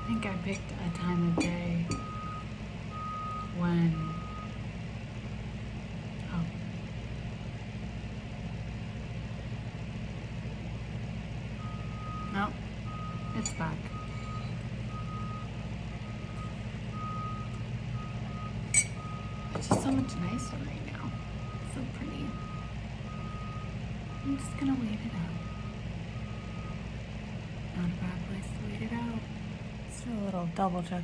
I think I picked a time of day when, oh, no, it's back. It's just so much nicer right now. It's so pretty. I'm just gonna wait it out. Not a bad place to wait it out. Let's do a little double check.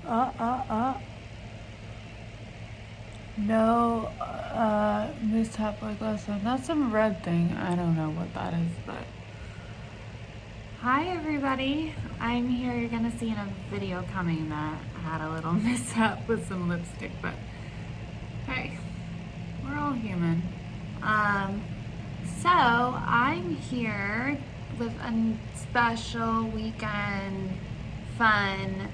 No mishap like last time. That's some red thing. I don't know what that is, but. Hi everybody. I'm here. You're gonna see in a video coming that I had a little mishap with some lipstick, but hey, we're all human. So I'm here with a special weekend fun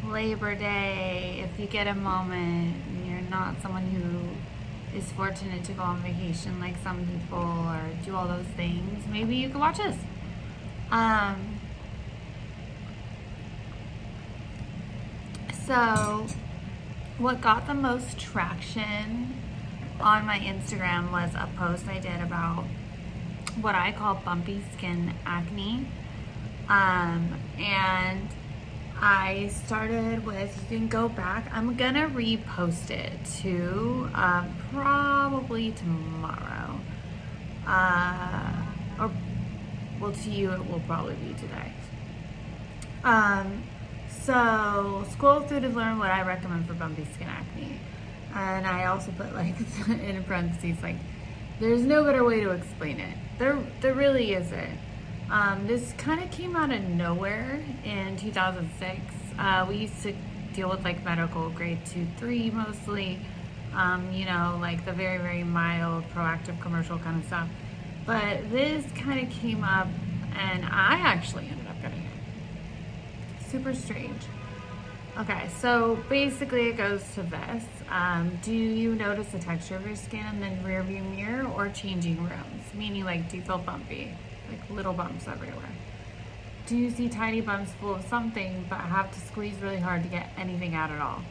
Labor Day. If you get a moment and you're not someone who is fortunate to go on vacation like some people or do all those things, maybe you could watch this. So what got the most traction on my Instagram was a post I did about what I call bumpy skin acne. And I started with, you can go back, I'm gonna repost it to probably tomorrow. Or, well, to you it will probably be today. So scroll through to learn what I recommend for bumpy skin acne. And I also put like in parentheses, like, there's no better way to explain it. There really isn't. This kind of came out of nowhere in 2006. We used to deal with like medical grade 2-3 mostly, you know, like the very, very mild proactive commercial kind of stuff. But this kind of came up and I actually ended up getting it. Super strange. Okay, so basically it goes to this. Do you notice the texture of your skin in the rear view mirror or changing rooms? Meaning, like, do you feel bumpy? Like little bumps everywhere? Do you see tiny bumps full of something but have to squeeze really hard to get anything out at all?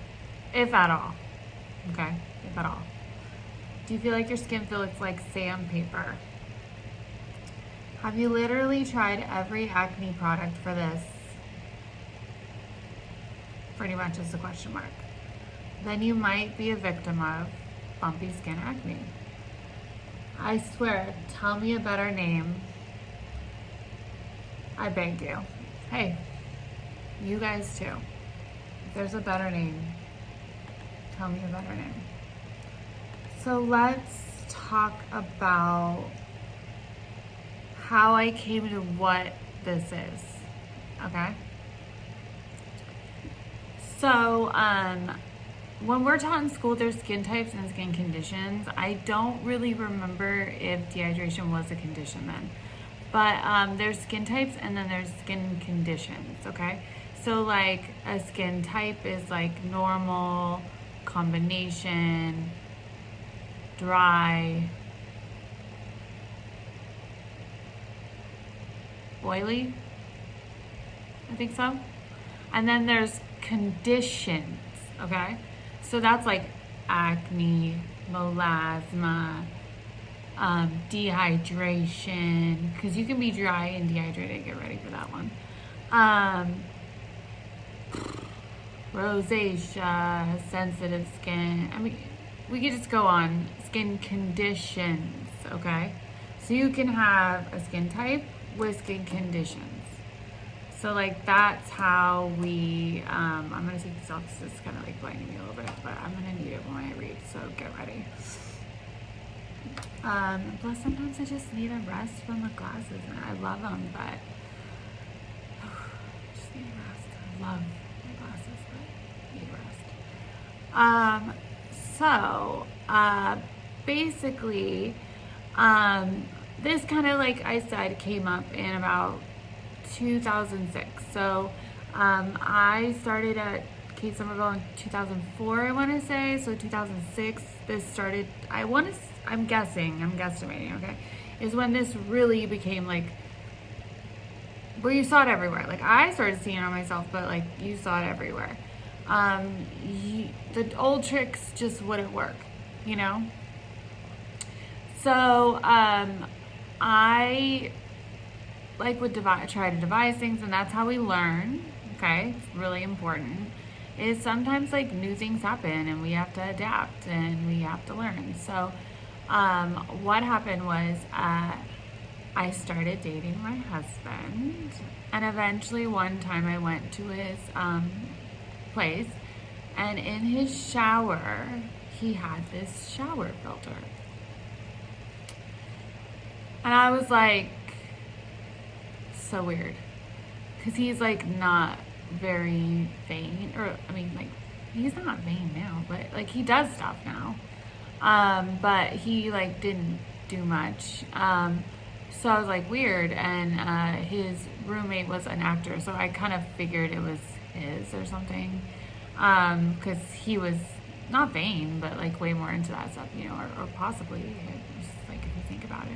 If at all. Okay, if at all. Do you feel like your skin feels like sandpaper? Have you literally tried every acne product for this? Pretty much is the question mark. Then you might be a victim of bumpy skin acne. I swear, tell me a better name. I beg you. Hey, you guys too. If there's a better name, tell me a better name. So let's talk about how I came to what this is, okay? So, when we're taught in school, there's skin types and skin conditions. I don't really remember if dehydration was a condition then. But there's skin types and then there's skin conditions, okay? So like a skin type is like normal, combination, dry, oily, I think so. And then there's conditions, okay? So that's like acne, melasma, dehydration, because you can be dry and dehydrated. Get ready for that one. Rosacea, sensitive skin. I mean, we could just go on. Skin conditions, okay? So you can have a skin type with skin conditions. So like that's how we, I'm gonna take this off because it's kind of like blinding me a little bit, but I'm gonna need it when I read, so get ready. Plus sometimes I just need a rest from the glasses, and I love them, but I just need a rest. I love my glasses, but I need a rest. So basically, this kind of, like I said, came up in about 2006. So I started at Kate Somerville in 2004, I want to say. So 2006, this started, I'm guesstimating, okay, is when this really became like Well, you saw it everywhere. Like, I started seeing it on myself, but like, you saw it everywhere. The old tricks just wouldn't work, you know? So, I like would try to devise things, and that's how we learn. Okay, it's really important. Is sometimes like new things happen, and we have to adapt, and we have to learn. So, what happened was, I started dating my husband, and eventually one time I went to his place, and in his shower, he had this shower filter. And I was like, so weird. Because he's like not very vain, or I mean, like, he's not vain now, but like he does stuff now. But he like didn't do much. So I was like, weird. And his roommate was an actor, so I kind of figured it was his or something. Because he was not vain, but like way more into that stuff, you know, or possibly, just like if you think about it.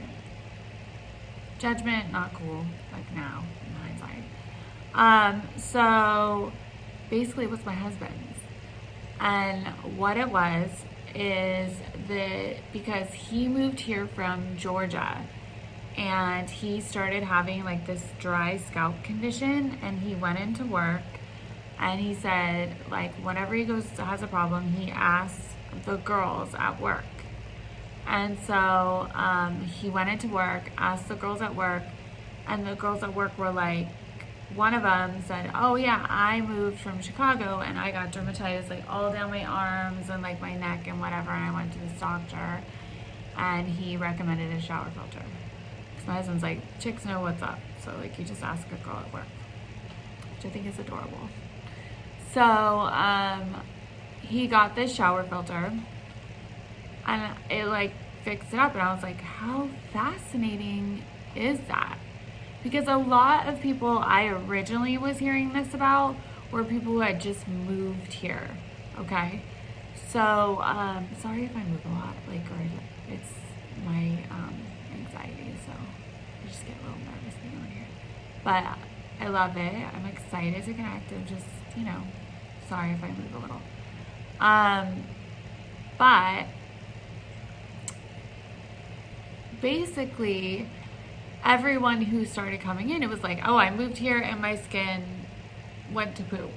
Judgment, not cool, like now, in hindsight. So basically it was my husband's. And what it was is because he moved here from Georgia, and he started having like this dry scalp condition, and he went into work, and he said like whenever he has a problem, he asks the girls at work. And so he went into work, asked the girls at work, and the girls at work were like, one of them said, oh yeah, I moved from Chicago and I got dermatitis like all down my arms and like my neck and whatever, and I went to this doctor and he recommended a shower filter. Because my husband's like, chicks know what's up, so like you just ask a girl at work, which I think is adorable. So he got this shower filter, and it like fixed it up, and I was like, how fascinating is that? Because a lot of people I originally was hearing this about were people who had just moved here, okay? So, sorry if I move a lot, like, or it's my anxiety, so I just get a little nervous being on here. But I love it. I'm excited to connect. I'm just, you know, sorry if I move a little. But basically, everyone who started coming in, it was like, oh, I moved here and my skin went to poop.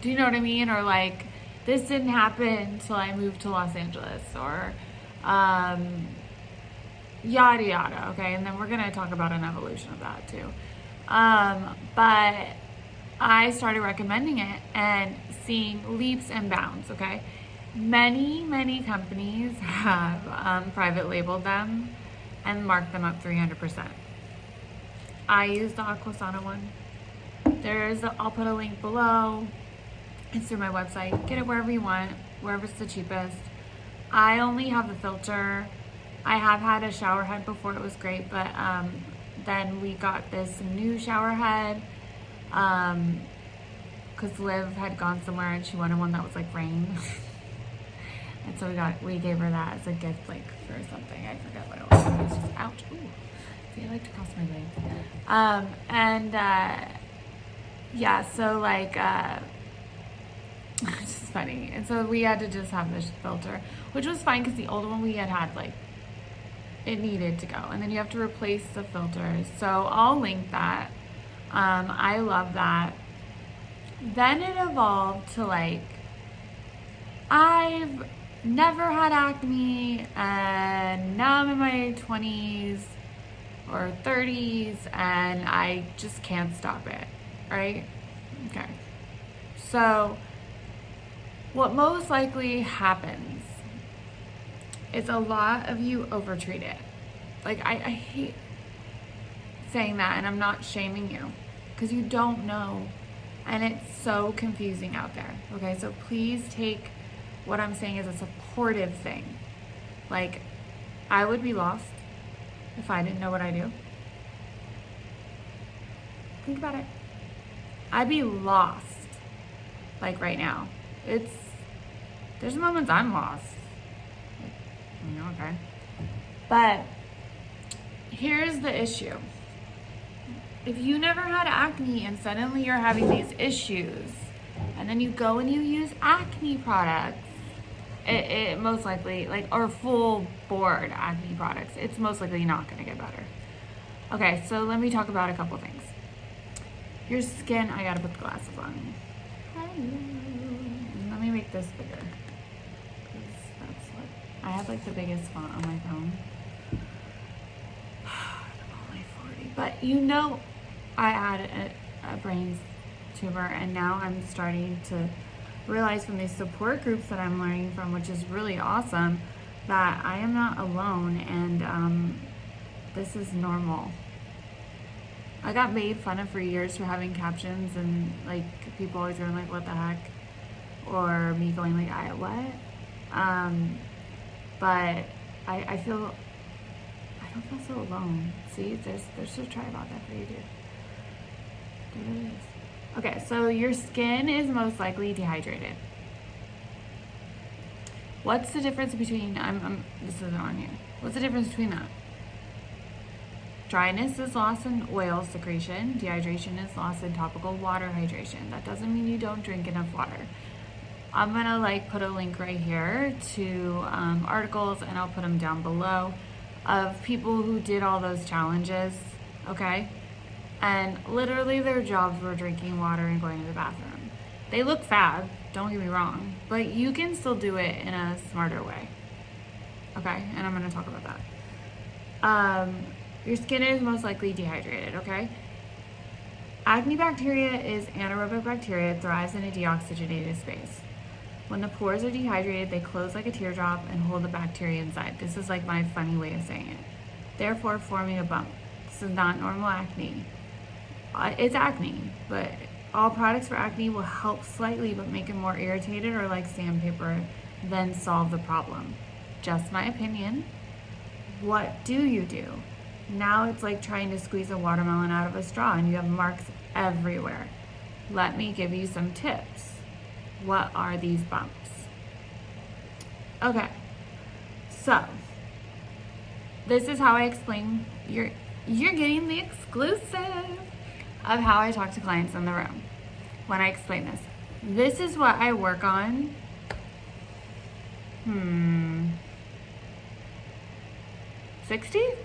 Do you know what I mean? Or like, this didn't happen until I moved to Los Angeles, or yada yada, okay? And then we're gonna talk about an evolution of that too. But I started recommending it and seeing leaps and bounds, okay? Many companies have private labeled them and marked them up 300%. I use the Aquasana one. I'll put a link below. It's through my website. Get it wherever you want, wherever it's the cheapest. I only have the filter. I have had a shower head before. It was great, but then we got this new shower head because Liv had gone somewhere and she wanted one that was like rain. And so we gave her that as a gift, like for something. I forget what it was. It was just, ouch. Ooh. See, I like to cross my legs. Yeah, so like, it's just funny. And so we had to just have this filter, which was fine because the old one we had like, it needed to go. And then you have to replace the filters. So I'll link that. I love that. Then it evolved to like, I've never had acne, and now I'm in my 20s or 30s, and I just can't stop it, right? Okay. So what most likely happens is a lot of you overtreat it. Like, I hate saying that, and I'm not shaming you, because you don't know, and it's so confusing out there, okay? So please take what I'm saying as a supportive thing. Like, I would be lost if I didn't know what I do. Think about it. I'd be lost, like right now. There's moments I'm lost. Like, you know, okay. But here's the issue. If you never had acne and suddenly you're having these issues, and then you go and you use acne products, it most likely, like, or full board acne products, it's most likely not going to get better. Okay, so let me talk about a couple things. Your skin, I gotta put the glasses on. Let me make this bigger. That's what, I have like the biggest font on my phone. I'm only 40, but you know, I had a brain tumor, and now I'm starting to realize from these support groups that I'm learning from, which is really awesome, that I am not alone, and this is normal. I got made fun of for years for having captions, and like people always going like, what the heck, or me going like, I what? But I feel, I don't feel so alone. See, there's a tribe out there for you, dude. There it is. Okay, so your skin is most likely dehydrated. What's the difference between, this isn't on here. What's the difference between that? Dryness is loss in oil secretion. Dehydration is loss in topical water hydration. That doesn't mean you don't drink enough water. I'm gonna like put a link right here to articles, and I'll put them down below, of people who did all those challenges, okay? And literally their jobs were drinking water and going to the bathroom. They look fab, don't get me wrong, but you can still do it in a smarter way, okay? And I'm gonna talk about that. Your skin is most likely dehydrated, okay? Acne bacteria is anaerobic bacteria. It thrives in a deoxygenated space. When the pores are dehydrated, they close like a teardrop and hold the bacteria inside. This is like my funny way of saying it. Therefore, forming a bump. This is not normal acne. It's acne, but all products for acne will help slightly, but make it more irritated or like sandpaper, then solve the problem. Just my opinion. What do you do? Now it's like trying to squeeze a watermelon out of a straw and you have marks everywhere. Let me give you some tips. What are these bumps? Okay, so this is how I explain. You're getting the exclusive of how I talk to clients in the room when I explain this. This is what I work on. 60%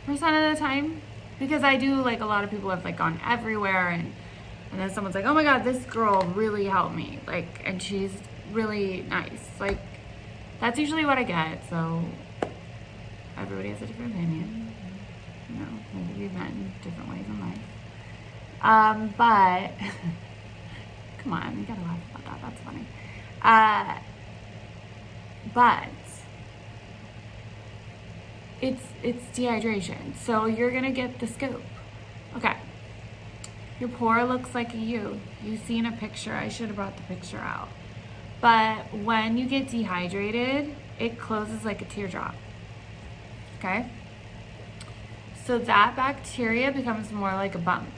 of the time, because I do, like, a lot of people have like gone everywhere, and then someone's like, oh my god, this girl really helped me, like, and she's really nice. Like, that's usually what I get. So everybody has a different opinion, you know, maybe we've met in different ways in life, but come on, you gotta laugh about that, that's funny. But it's dehydration, so you're gonna get the scoop. Okay, your pore looks like a U. You've seen a picture. I should have brought the picture out. But when you get dehydrated, it closes like a teardrop. Okay, so that bacteria becomes more like a bump.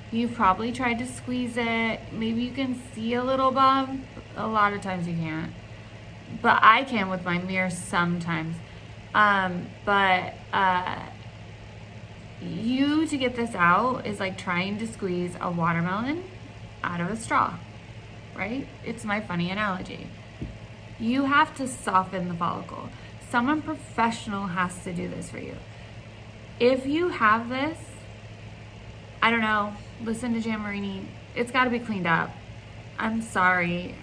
You've probably tried to squeeze it. Maybe you can see a little bump. A lot of times you can't, but I can with my mirror sometimes. You to get this out is like trying to squeeze a watermelon out of a straw, right? It's my funny analogy. You have to soften the follicle. Someone professional has to do this for you. If you have this, I don't know, listen to Jan Marini, it's got to be cleaned up. I'm sorry.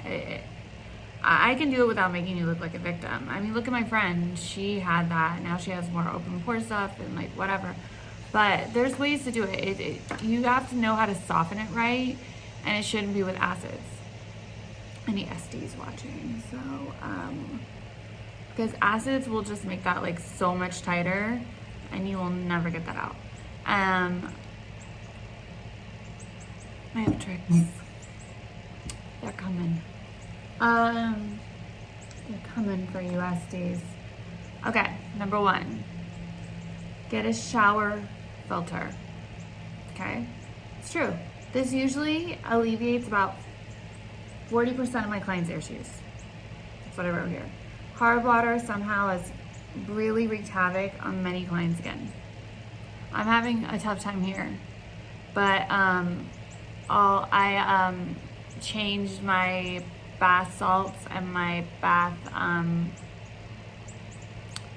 I can do it without making you look like a victim. I mean, look at my friend. She had that. Now she has more open pore stuff and like whatever. But there's ways to do it. You have to know how to soften it right, and it shouldn't be with acids. Any SDs watching, so because acids will just make that like so much tighter, and you will never get that out. I have tricks. They're coming. They're coming for you, SDs. Okay, number 1, get a shower filter. Okay, it's true. This usually alleviates about 40% of my clients' issues. That's what I wrote here. Hard water somehow has really wreaked havoc on many clients again. I'm having a tough time here. But I changed my bath salts and my bath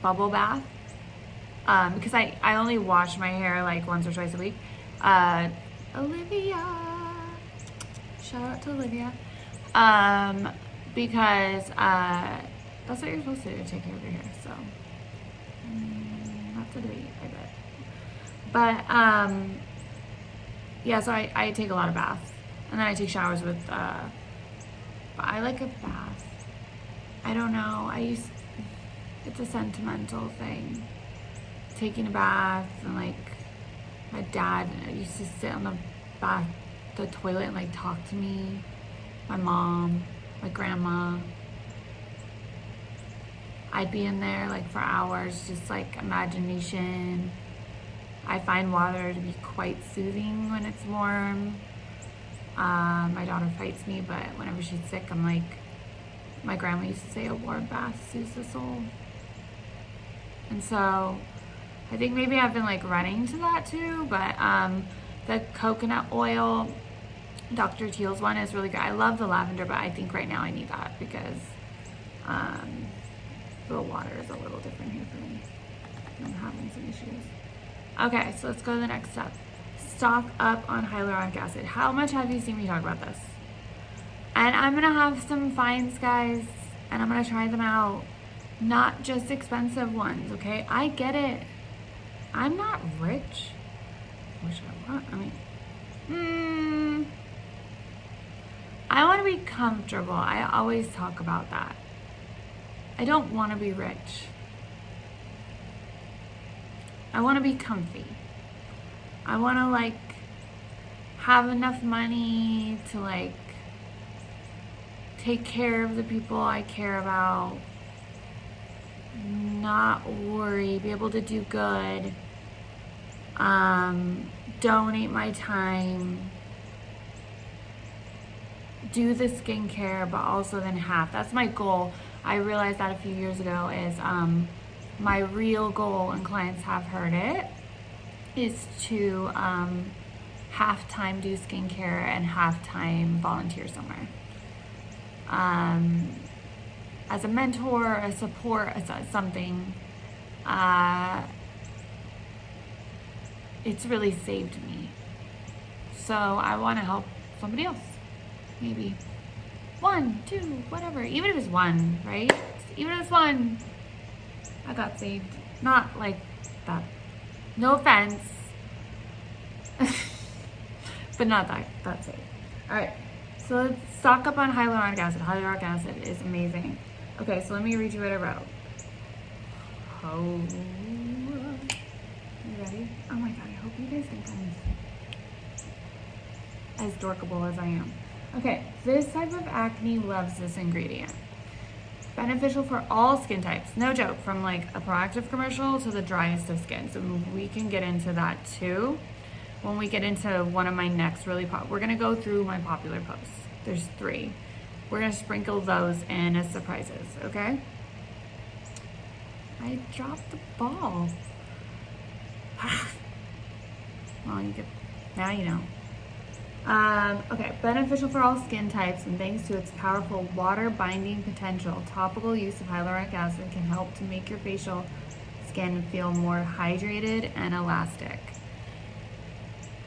bubble bath because I only wash my hair like once or twice a week. Olivia, shout out to Olivia, because that's what you're supposed to do, take care of your hair. So that's a debate, I bet. But yeah, so I take a lot of baths, and then I take showers with. But I like a bath. I don't know. It's a sentimental thing. Taking a bath, and like my dad used to sit on the toilet and like talk to me. My mom, my grandma. I'd be in there like for hours, just like imagination. I find water to be quite soothing when it's warm. My daughter fights me, but whenever she's sick, I'm like, my grandma used to say a warm bath soothes the soul. And so I think maybe I've been like running to that too, but the coconut oil, Dr. Teal's one is really good. I love the lavender, but I think right now I need that because the water is a little different here for me. I'm having some issues. Okay, so let's go to the next step. Stock up on hyaluronic acid. How much have you seen me talk about this? And I'm gonna have some finds, guys, and I'm gonna try them out. Not just expensive ones, okay? I get it. I'm not rich. Which I want. I want to be comfortable. I always talk about that. I don't want to be rich. I want to be comfy. I want to like have enough money to like take care of the people I care about, not worry, be able to do good, donate my time, do the skincare, but also then half. That's my goal. I realized that a few years ago is my real goal, and clients have heard it, is to half time do skincare and half time volunteer somewhere. As a mentor, a support, as something, it's really saved me. So I want to help somebody else. Maybe 1, 2, whatever. Even if it's 1, right? Even if it's 1, I got saved. Not like that. No offense. But not that. That's it. Alright. So let's stock up on hyaluronic acid. Hyaluronic acid is amazing. Okay, so let me read you what I wrote. Oh. You ready? Oh my god, I hope you guys think I'm as dorkable as I am. Okay, this type of acne loves this ingredient. Beneficial for all skin types. No joke, from like a Proactive commercial to the driest of skin. So we can get into that too when we get into one of my next really we're gonna go through my popular posts. There's 3. We're gonna sprinkle those in as surprises, okay? I dropped the ball. Well, now you know. Okay, beneficial for all skin types, and thanks to its powerful water binding potential, topical use of hyaluronic acid can help to make your facial skin feel more hydrated and elastic.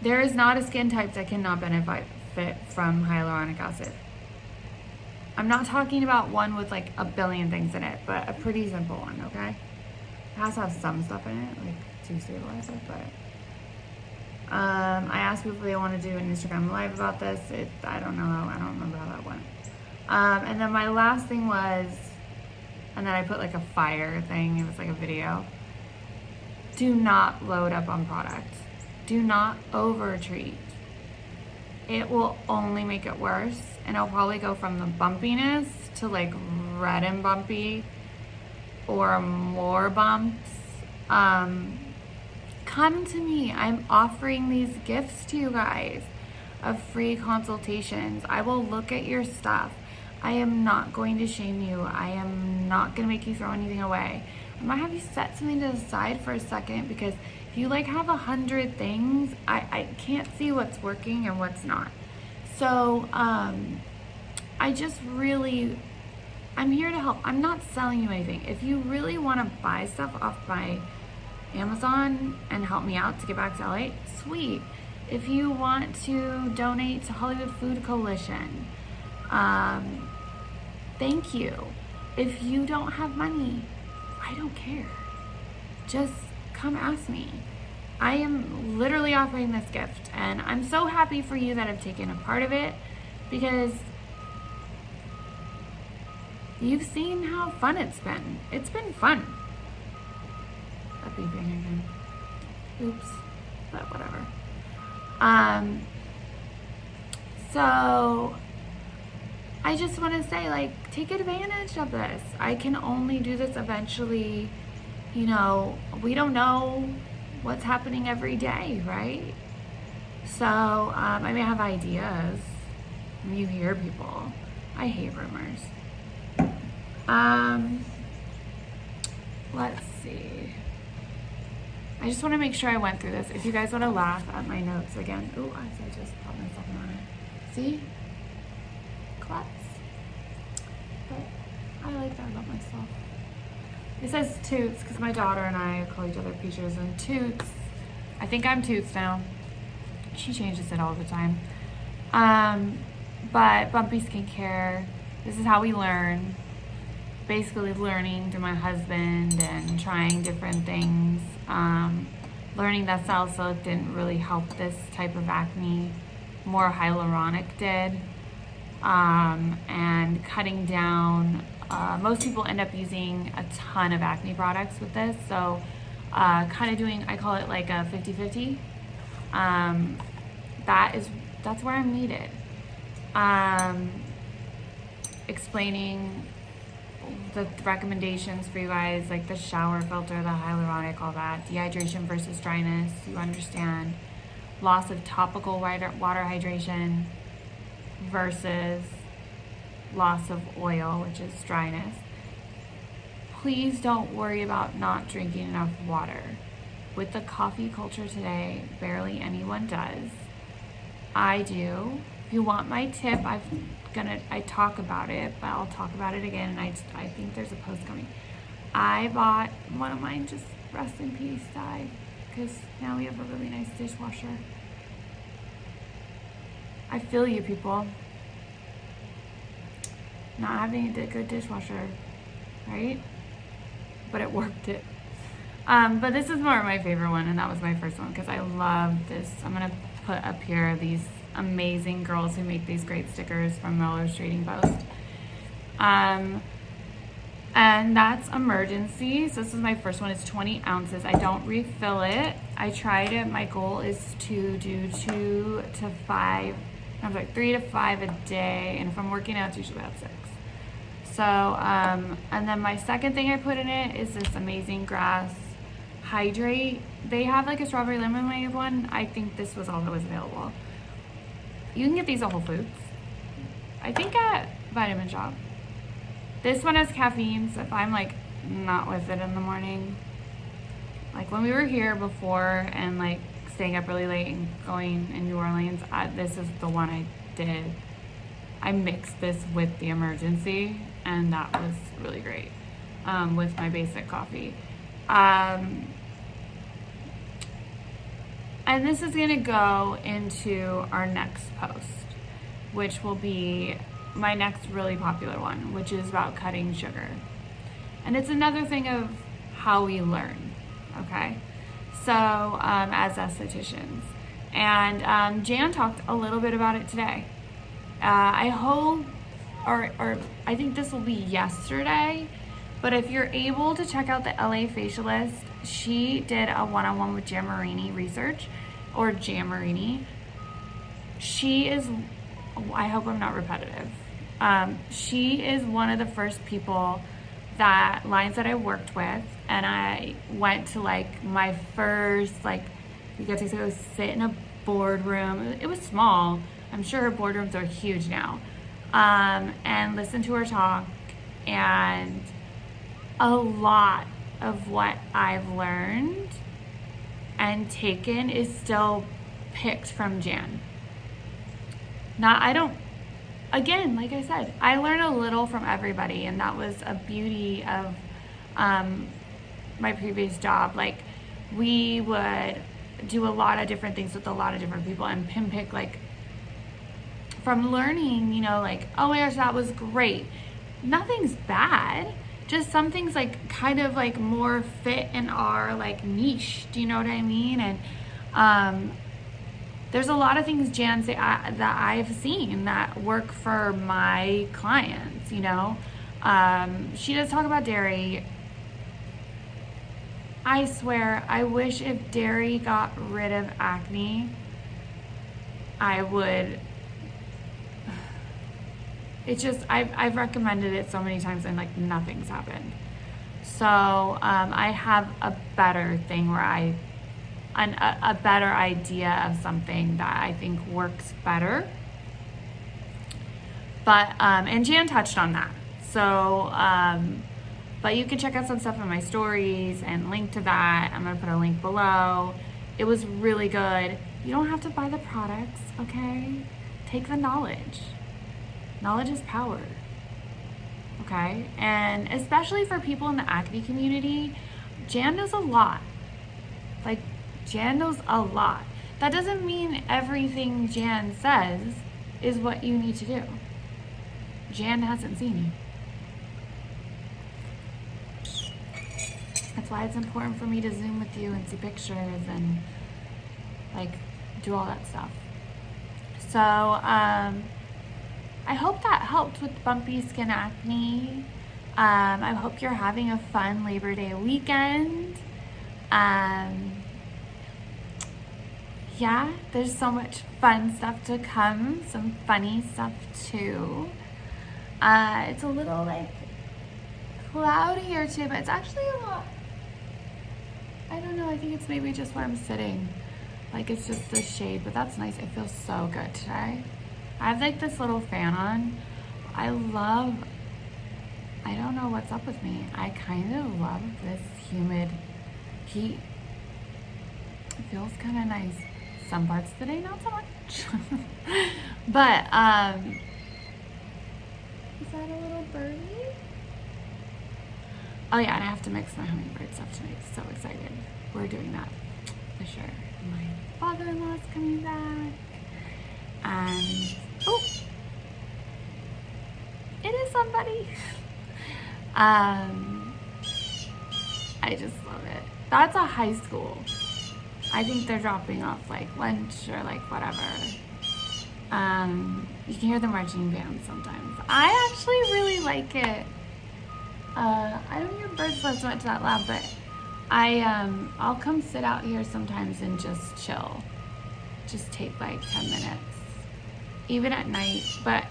There is not a skin type that cannot benefit from hyaluronic acid. I'm not talking about one with like a billion things in it, but a pretty simple one, okay? It has to have some stuff in it, like to stabilize it, but I asked people if they want to do an Instagram live about this. I don't know. I don't remember how that went. And then my last thing was, and then I put like a fire thing. It was like a video. Do not load up on product. Do not over treat. It will only make it worse, and it'll probably go from the bumpiness to like red and bumpy or more bumps. Come to me. I'm offering these gifts to you guys of free consultations. I will look at your stuff. I am not going to shame you. I am not going to make you throw anything away. I might have you set something to the side for a second, because If you like have 100 things, I can't see what's working and what's not. So I just really, I'm here to help. I'm not selling you anything. If you really want to buy stuff off my Amazon and help me out to get back to LA, sweet. If you want to donate to Hollywood Food Coalition, thank you. If you don't have money, I don't care. Just come ask me. I am literally offering this gift, and I'm so happy for you that have taken a part of it, because you've seen how fun it's been. It's been fun. That beeping again. Oops. But whatever. So I just want to say, like, take advantage of this. I can only do this eventually. You know, we don't know what's happening every day, right? So I may have ideas. You hear people. I hate rumors. Let's see. I just want to make sure I went through this. If you guys want to laugh at my notes again. Oh, I just popped myself on it. See? Klutz. But I like that about myself. It says Toots because my daughter and I call each other Peaches, and Toots. I think I'm Toots now. She changes it all the time. But Bumpy Skincare, this is how we learn. Basically learning through my husband and trying different things. Learning that salicylic didn't really help this type of acne. More hyaluronic did. And cutting down. Most people end up using a ton of acne products with this. So kind of doing, I call it like a 50-50. That's where I'm needed. Explaining the recommendations for you guys, like the shower filter, the hyaluronic, all that, dehydration versus dryness, you understand, loss of topical water hydration versus loss of oil, which is dryness. Please don't worry about not drinking enough water. With the coffee culture today, barely anyone does. I do. If you want my tip, I talk about it, but I'll talk about it again, and I think there's a post coming. I bought one of mine, just rest in peace, died, because now we have a really nice dishwasher. I feel you, people. Not having a good dishwasher, right? But it worked it. But this is more of my favorite one, and that was my first one, because I love this. I'm gonna put up here these amazing girls who make these great stickers from Miller's Trading Post. And that's Emergency. So this is my first one. It's 20 ounces. I don't refill it. I tried it. My goal is to do 3 to 5 a day. And if I'm working out, it's usually about 6. So, and then my second thing I put in it is this Amazing Grass Hydrate. They have like a strawberry lemonade one. I think this was all that was available. You can get these at Whole Foods. I think at Vitamin Shop. This one has caffeine, so if I'm like not with it in the morning, like when we were here before and like staying up really late and going in New Orleans, this is the one I did. I mixed this with the Emergency, and that was really great with my basic coffee. And this is going to go into our next post, which will be my next really popular one, which is about cutting sugar. And it's another thing of how we learn, okay? So, as estheticians. And Jan talked a little bit about it today. I hope, or I think this will be yesterday, but if you're able to check out the LA Facialist, she did a one-on-one with Jamarini Research, or Jamarini. She is, I hope I'm not repetitive. She is one of the first people lines that I worked with, and I went to like my first, like, you get to go sit in a boardroom. It was small. I'm sure her boardrooms are huge now. And listen to her talk, and a lot of what I've learned and taken is still picked from Jan. Not, I don't, again, like I said, I learn a little from everybody, and that was a beauty of my previous job. Like, we would do a lot of different things with a lot of different people and pinpick, like, from learning, you know, like, oh my gosh, that was great. Nothing's bad. Just some things like kind of like more fit in our like niche. Do you know what I mean? And there's a lot of things Jan say that I've seen that work for my clients, you know. She does talk about dairy. I swear, I wish if dairy got rid of acne, I would. It's just, I've recommended it so many times and like nothing's happened. So I have a better thing where a better idea of something that I think works better. But, and Jan touched on that. So, but you can check out some stuff in my stories and link to that. I'm gonna put a link below. It was really good. You don't have to buy the products, okay? Take the knowledge. Knowledge is power, okay? And especially for people in the acne community, Jan knows a lot. Like, Jan knows a lot. That doesn't mean everything Jan says is what you need to do. Jan hasn't seen you. That's why it's important for me to Zoom with you and see pictures and, like, do all that stuff. So, I hope that helped with bumpy skin acne. I hope you're having a fun Labor Day weekend. Yeah, there's so much fun stuff to come, some funny stuff too. It's a little like cloudy here too, but it's actually a lot. I don't know, I think it's maybe just where I'm sitting. Like it's just the shade, but that's nice. It feels so good today. I have like this little fan on. I don't know what's up with me. I kind of love this humid heat. It feels kind of nice. Some parts of the day, not so much. But, is that a little birdie? Oh yeah, and I have to mix my hummingbird stuff tonight. So excited. We're doing that for sure. My father-in-law's coming back. And oh, it is somebody. I just love it. That's a high school. I think they're dropping off like lunch or like whatever. You can hear the marching band sometimes. I actually really like it. I don't hear birds so much that loud, but I'll come sit out here sometimes and just chill. Just take like 10 minutes. Even at night, but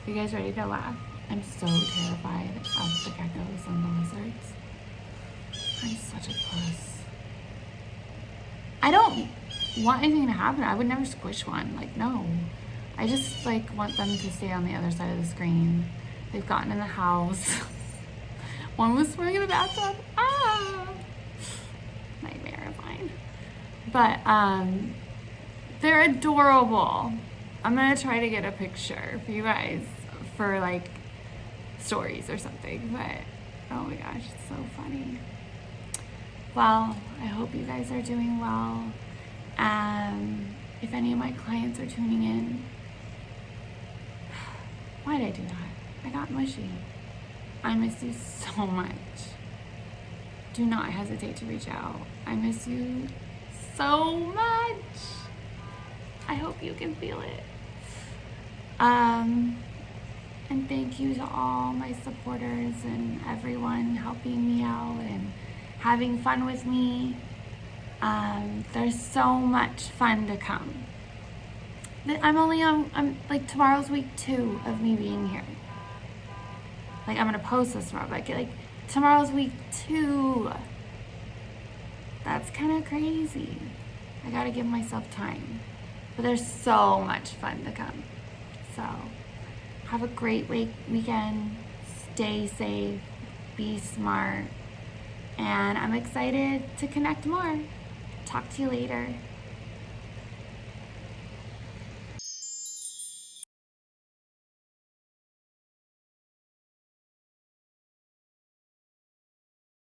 you guys ready to laugh? I'm so terrified of the geckos and the lizards. I'm such a puss. I don't want anything to happen. I would never squish one, like no. I just like want them to stay on the other side of the screen. They've gotten in the house. One was swimming in the bathtub. Nightmare of mine. But they're adorable. I'm gonna try to get a picture for you guys for like stories or something, but oh my gosh, it's so funny. Well, I hope you guys are doing well. If any of my clients are tuning in, why did I do that? I got mushy. I miss you so much. Do not hesitate to reach out. I miss you so much. I hope you can feel it. And thank you to all my supporters and everyone helping me out and having fun with me. There's so much fun to come. I'm like tomorrow's week 2 of me being here. Like I'm gonna post this tomorrow, but like tomorrow's week 2. That's kind of crazy. I gotta give myself time. But there's so much fun to come. So have a great weekend. Stay safe. Be smart. And I'm excited to connect more. Talk to you later.